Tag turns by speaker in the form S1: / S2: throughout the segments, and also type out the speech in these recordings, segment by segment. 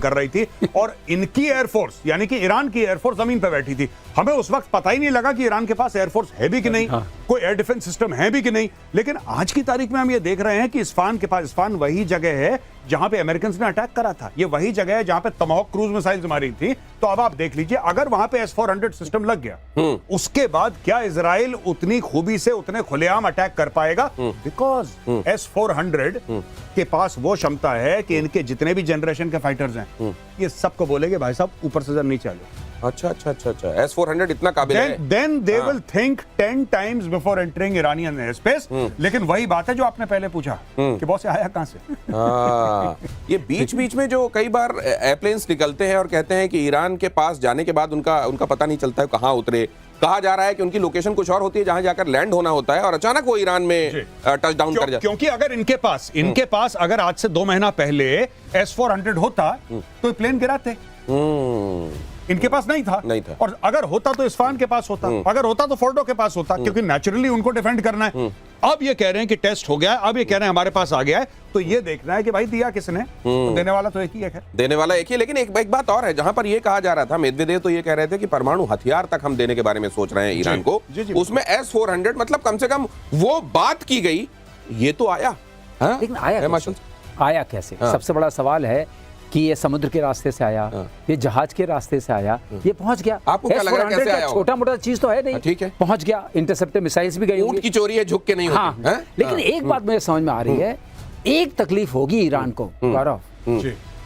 S1: कर रही थी और इनकी एयरफोर्स यानी कि ईरान की एयरफोर्स जमीन पे बैठी थी। हमें उस वक्त पता ही नहीं लगा कि ईरान के पास एयरफोर्स है भी कि नहीं, कोई एयर डिफेंस सिस्टम है भी कि नहीं। लेकिन आज की तारीख में हम ये देख रहे हैं कि इस्फहान के पास, इस्फहान वही जगह है जहां पे अमेरिकन ने अटैक करा था, ये वही जगह है जहां पे टमाहॉक क्रूज मिसाइल्स मारी थी। तो अब आप देख लीजिए, अगर वहां पे S-400 सिस्टम लग गया, उसके बाद क्या इजराइल उतनी खूबी से, उतने खुलेआम अटैक कर पाएगा? बिकॉज S-400 के पास वो क्षमता है कि इनके जितने भी जनरेशन के फाइटर्स हैं, ये सबको बोलेंगे भाई साहब ऊपर से जरा नीचे आ जाओ।
S2: अच्छा S-400 इतना काबिल है।
S1: Then they will think 10 times before entering Iranian airspace। लेकिन वही बात है जो आपने पहले पूछा कि बॉस आया कहां से।
S2: ये बीच में जो कई बार एयरप्लेन्स निकलते हैं और कहते हैं कि ईरान के पास जाने के बाद उनका पता नहीं चलता है कहां उतरे। कहा जा रहा है कि उनकी लोकेशन कुछ और होती है जहां जाकर लैंड होना होता है और अचानक वो ईरान में टच डाउन कर जाता है।
S1: क्योंकि अगर इनके पास अगर आज से 2 महीना पहले S-400 होता तो प्लेन गिराते। इनके पास नहीं था और अगर होता तो इस्फहान के पास होता, अगर होता तो फोर्डो के पास होता, क्योंकि नेचुरली उनको डिफेंड करना है। अब ये कह रहे हैं कि टेस्ट हो गया है, अब ये कह रहे हैं हमारे पास आ गया है, तो ये देखना है कि भाई दिया किसने। तो देने वाला तो एक ही है,
S2: देने वाला एक ही। लेकिन एक बात और है, जहां पर ये कहा जा रहा था, मेदवेदेव तो ये कह रहे थे कि परमाणु हथियार तक हम देने के बारे में सोच रहे हैं ईरान को। उसमें S-400 मतलब कम से कम वो बात की गई, ये तो आया।
S3: लेकिन आया कैसे? सबसे बड़ा सवाल है कि ये समुद्र के रास्ते से आया, ये जहाज के रास्ते से आया, ये पहुंच गया।
S2: आपको क्या लग रहा है कैसे आया?
S3: छोटा मोटा चीज तो है नहीं,
S2: ठीक है,
S3: पहुंच गया। इंटरसेप्टर मिसाइल्स भी गई,
S2: ऊंट की चोरी है झुक के नहीं होती।
S3: हाँ, लेकिन एक बात मुझे समझ में आ रही है, एक तकलीफ होगी ईरान को गौरव,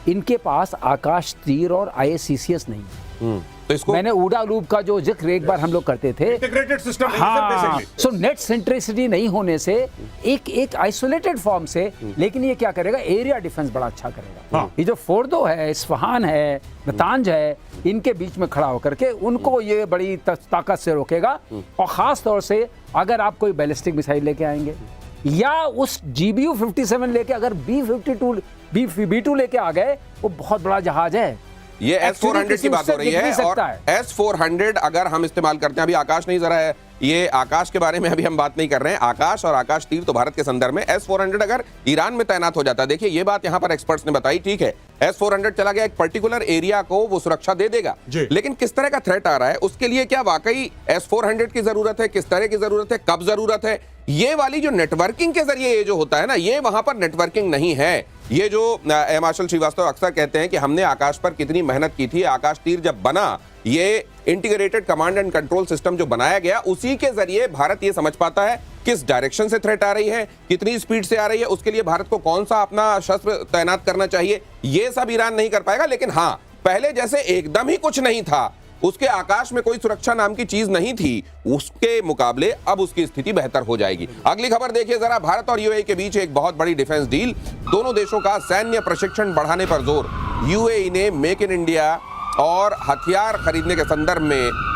S3: इनके पास आकाश तीर और IACCS नहीं।
S2: तो इसको
S3: मैंने उड़ा लूप का जो जिक्र एक बार हम लोग करते थे,
S1: integrated system.
S3: So net centricity नहीं होने से एक आइसोलेटेड फॉर्म से, लेकिन ये क्या करेगा, एरिया डिफेंस बड़ा अच्छा करेगा। ये जो फोर्डो है, इस्फहान है, नतांज है, इनके बीच में खड़ा होकर के उनको ये बड़ी ताकत से रोकेगा। और खास तौर से अगर आप कोई बैलिस्टिक मिसाइल लेके आएंगे या उस GBU 57 लेके अगर B-2 लेके आ गए, वो बहुत बड़ा जहाज है।
S2: ये S-400 की बात हो रही है और S-400 अगर हम इस्तेमाल करते हैं, अभी आकाश नहीं जरा है, ये आकाश के बारे में अभी हम बात नहीं कर रहे हैं। आकाश और आकाश तीर तो भारत के संदर्भ में, S-400 अगर ईरान में तैनात हो जाता है, देखिए ये बात यहां पर एक्सपर्ट्स ने बताई, ठीक है S-400 चला गया, एक पर्टिकुलर एरिया को वो सुरक्षा दे देगा, लेकिन किस तरह का थ्रेट आ रहा है, उसके लिए क्या वाकई S-400 की जरूरत है, किस तरह की जरूरत है, कब जरूरत है, ये वाली जो नेटवर्किंग के जरिए ये जो होता है ना, ये वहां पर नेटवर्किंग नहीं है। ये जो एयर मार्शल श्रीवास्तव अक्सर कहते हैं कि हमने आकाश पर कितनी मेहनत की थी, आकाश तीर जब बना, ये integrated command and control system जो बनाया गया, उसी के जरिए भारत ये समझ पाता है किस डायरेक्शन से थ्रेट आ रही है, कितनी स्पीड से आ रही है, उसके लिए भारत को कौन सा अपना शस्त्र तैनात करना चाहिए। ये सब ईरान नहीं कर पाएगा। लेकिन हाँ, पहले जैसे एकदम ही कुछ नहीं था, उसके आकाश में कोई सुरक्षा नाम की चीज नहीं थी, उसके मुकाबले अब उसकी स्थिति बेहतर हो जाएगी। अगली खबर देखिए जरा, भारत और UAE के बीच एक बहुत बड़ी डिफेंस डील, दोनों देशों का सैन्य प्रशिक्षण बढ़ाने पर जोर। UAE ने मेक इन इंडिया और हथियार खरीदने के संदर्भ में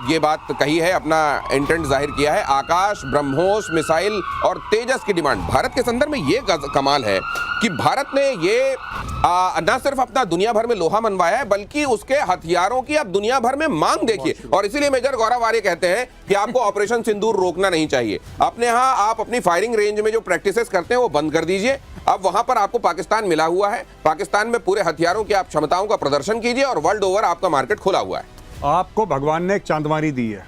S2: ये बात कही है, अपना इंटेंट जाहिर किया है। आकाश, ब्रह्मोस मिसाइल और तेजस की डिमांड भारत के संदर्भ में ये कमाल है कि भारत ने ये न सिर्फ अपना दुनिया भर में लोहा मनवाया है, बल्कि उसके हथियारों की अब दुनिया भर में मांग देखिए। और इसीलिए मेजर गौरव आर्य कहते हैं कि आपको ऑपरेशन सिंदूर रोकना नहीं चाहिए। अपने यहाँ आप अपनी फायरिंग रेंज में जो प्रैक्टिसेस करते हैं वो बंद कर दीजिए। अब वहां पर आपको पाकिस्तान मिला हुआ है, पाकिस्तान में पूरे हथियारों की आप क्षमताओं का प्रदर्शन कीजिए और वर्ल्ड ओवर आपका मार्केट खुला हुआ है।
S1: आपको भगवान ने एक चांदमारी दी है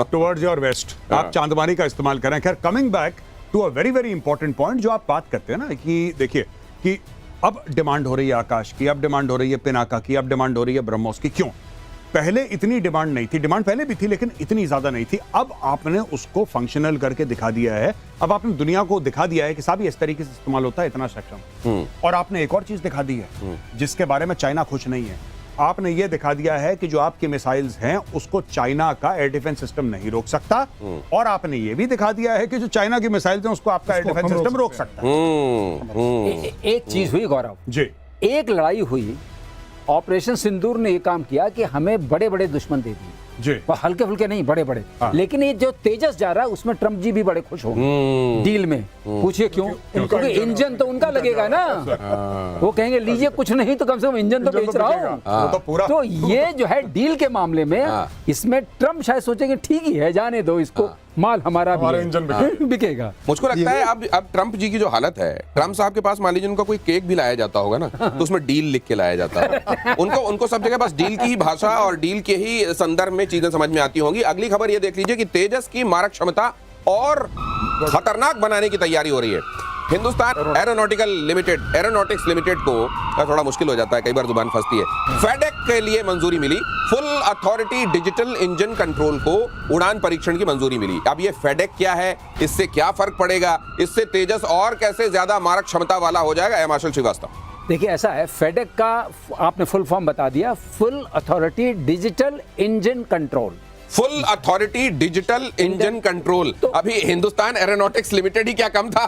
S1: टुवर्ड्स योर वेस्ट, आप चांदमारी का इस्तेमाल करें। खैर, coming back to a very very important point जो आप बात करते हैं ना, कि देखिए कि अब डिमांड हो रही है आकाश की, अब डिमांड हो रही है पिनाका की, अब डिमांड हो रही है ब्रह्मोस की। क्यों? पहले इतनी डिमांड नहीं थी, डिमांड पहले भी थी लेकिन इतनी ज्यादा नहीं थी। अब आपने उसको फंक्शनल करके दिखा दिया है, अब आपने दुनिया को दिखा दिया है कि साहब इस तरीके से इस्तेमाल होता है, इतना सक्षम। और आपने एक और चीज दिखा दी है जिसके बारे में चाइना खुश नहीं है। आपने ये दिखा दिया है कि जो आपके मिसाइल्स हैं उसको चाइना का एयर डिफेंस सिस्टम नहीं रोक सकता, और आपने ये भी दिखा दिया है कि जो चाइना की मिसाइल्स हैं उसको आपका एयर डिफेंस सिस्टम रोक सकता है।
S3: एक चीज हुई गौरव
S1: जी,
S3: एक लड़ाई हुई, ऑपरेशन सिंदूर ने ये काम किया कि हमें बड़े बड़े दुश्मन दे दिए
S1: जी,
S3: हल्के फुल्के नहीं, बड़े बड़े। लेकिन ये जो तेजस जा रहा है उसमें ट्रम्प जी भी बड़े खुश होंगे डील में। पूछिए क्यों? क्योंकि इंजन तो उनका लगेगा ना, वो कहेंगे लीजिए कुछ नहीं तो कम से कम इंजन तो बेच रहा हूँ। तो ये जो है डील के मामले में, इसमें ट्रम्प शायद सोचेंगे ठीक ही है, जाने दो इसको, माल हमारा
S4: हमारा
S3: भी
S4: इंजन
S3: है, बिकेगा।
S2: मुझको लगता है अब ट्रम्प जी की जो हालत है, ट्रम्प साहब के पास मान लीजिए उनका कोई केक भी लाया जाता होगा ना, तो उसमें डील लिख के लाया जाता है। उनको सब जगह बस डील की ही भाषा और डील के ही संदर्भ में चीजें समझ में आती होंगी। अगली खबर ये देख लीजिए कि तेजस की मारक क्षमता और खतरनाक बनाने की तैयारी हो रही है। हिंदुस्तान एरोनॉटिक्स लिमिटेड को थोड़ा मुश्किल हो जाता है, कई बार जुबान फंसती है। फेडेक के लिए मंजूरी मिली, full authority digital engine control को उड़ान परीक्षण की मंजूरी मिली। अब ये फेडेक क्या है, इससे क्या फर्क पड़ेगा, इससे तेजस और कैसे ज्यादा मारक क्षमता वाला हो जाएगा, मार्शल श्रीवास्तव।
S3: देखिए ऐसा है, फेडेक का आपने फुल फॉर्म बता दिया, full authority digital engine control.
S2: Full authority digital engine control. अभी हिंदुस्तान एरोनॉटिक्स लिमिटेड ही क्या कम था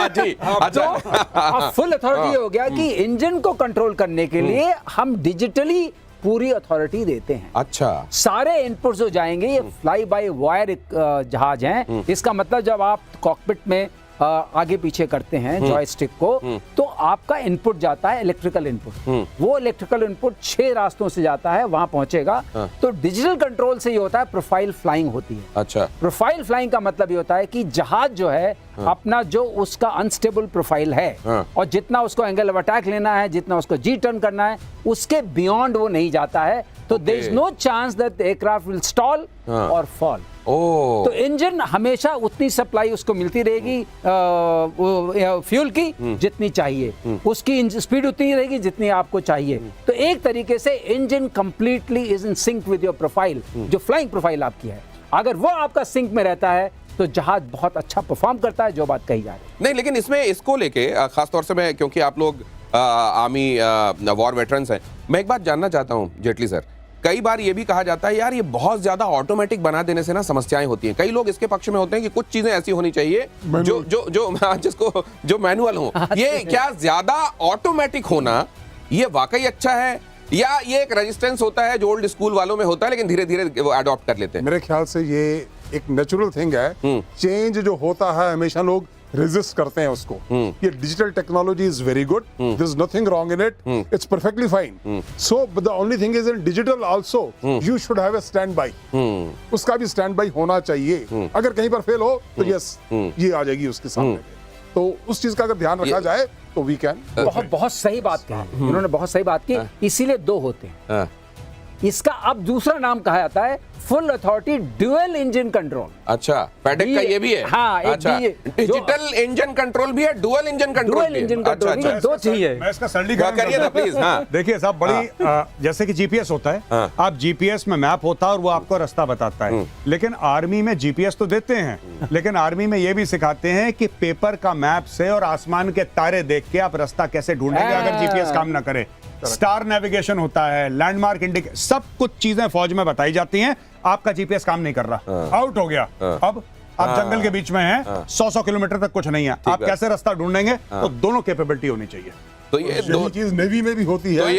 S2: जी। अच्छा,
S3: फुल अथॉरिटी हो गया कि इंजन को कंट्रोल करने के लिए हम डिजिटली पूरी अथॉरिटी देते हैं।
S2: अच्छा,
S3: सारे इनपुट्स जो जाएंगे ये फ्लाई बाय वायर जहाज हैं। इसका मतलब जब आप कॉकपिट में आगे पीछे करते हैं जॉयस्टिक को, तो आपका इनपुट जाता है इलेक्ट्रिकल इनपुट। वो इलेक्ट्रिकल इनपुट 6 रास्तों से जाता है, वहां पहुंचेगा। तो डिजिटल कंट्रोल से ये होता है प्रोफाइल फ्लाइंग होती है।
S2: अच्छा,
S3: प्रोफाइल फ्लाइंग का मतलब ये होता है कि जहाज जो है अपना जो उसका अनस्टेबल प्रोफाइल है और जितना उसको एंगल ऑफ अटैक लेना है, जितना उसको जी टर्न करना है, उसके बियॉन्ड वो नहीं जाता है। तो there is no chance that the aircraft will stall और फॉल। तो इंजन हमेशा उतनी सप्लाई उसको मिलती रहेगी फ्यूल की जितनी चाहिए, उसकी स्पीड उतनी रहेगी जितनी आपको चाहिए। तो एक तरीके से engine completely is in sync with your profile, जो फ्लाइंग प्रोफाइल आपकी है। अगर वो आपका सिंक में रहता है तो जहाज बहुत अच्छा परफॉर्म करता है, जो बात कही जा रही है।
S2: नहीं, लेकिन इसमें इसको लेके खासतौर से मैं, क्योंकि आप लोग आर्मी वॉर वेटरन्स हैं, मैं एक बात जानना चाहता हूं जेटली सर। कई बार ये भी कहा जाता है यार ये बहुत ज्यादा ऑटोमेटिक बना देने से ना समस्याएं होती हैं। कई लोग इसके पक्ष में होते हैं कि कुछ चीजें ऐसी होनी चाहिए जो मैनुअल हो। ये क्या ज्यादा ऑटोमेटिक होना ये वाकई अच्छा है, या ये एक रेजिस्टेंस होता है जो ओल्ड स्कूल वालों में होता है, लेकिन धीरे धीरे वो अडॉप्ट कर लेते हैं?
S4: मेरे ख्याल से ये एक नेचुरल थिंग है। चेंज जो होता है हमेशा लोग रेजिस्ट करते हैं उसको। ये digital technology is very good, there is nothing wrong in it, it's perfectly fine. So but the only thing is in digital also you should have a standby. उसका भी स्टैंड बाय होना चाहिए। अगर कहीं पर fail हो तो yes ये आ जाएगी उसके सामने। तो उस चीज का अगर ध्यान रखा जाए तो वी कैन।
S3: बहुत सही बात कही उन्होंने, बहुत सही बात की। इसीलिए 2 होते हैं। इसका अब दूसरा नाम कहा जाता है full authority dual engine control.
S2: अच्छा, फेडेक का ये भी है?
S3: हाँ,
S2: अच्छा, डिजिटल इंजन कंट्रोल भी है, डुअल इंजन कंट्रोल भी है।
S3: अच्छा, अच्छा, 2 चाहिए।
S1: मैं इसका सरलीकरण
S2: करिए ना प्लीज। हाँ,
S1: देखिए साहब, बड़ी जैसे कि जीपीएस होता है, आप जीपीएस में मैप होता है और वो आपको रास्ता बताता है। लेकिन आर्मी में जीपीएस तो देते हैं, लेकिन आर्मी में ये भी सिखाते हैं कि पेपर का मैप से और आसमान के तारे देख के आप रास्ता कैसे ढूंढेंगे अगर जीपीएस काम ना करे। स्टार नेविगेशन होता है, लैंडमार्क इंडिकेटर, सब कुछ चीजें फौज में बताई जाती हैं। आपका जीपीएस काम नहीं कर रहा, आउट हो गया। अब आप जंगल के बीच में हैं, 100 किलोमीटर तक कुछ नहीं है, आप कैसे रास्ता ढूंढेंगे? तो दोनों कैपेबिलिटी होनी चाहिए।
S2: तो ये दो
S4: चीज नेवी में भी होती है।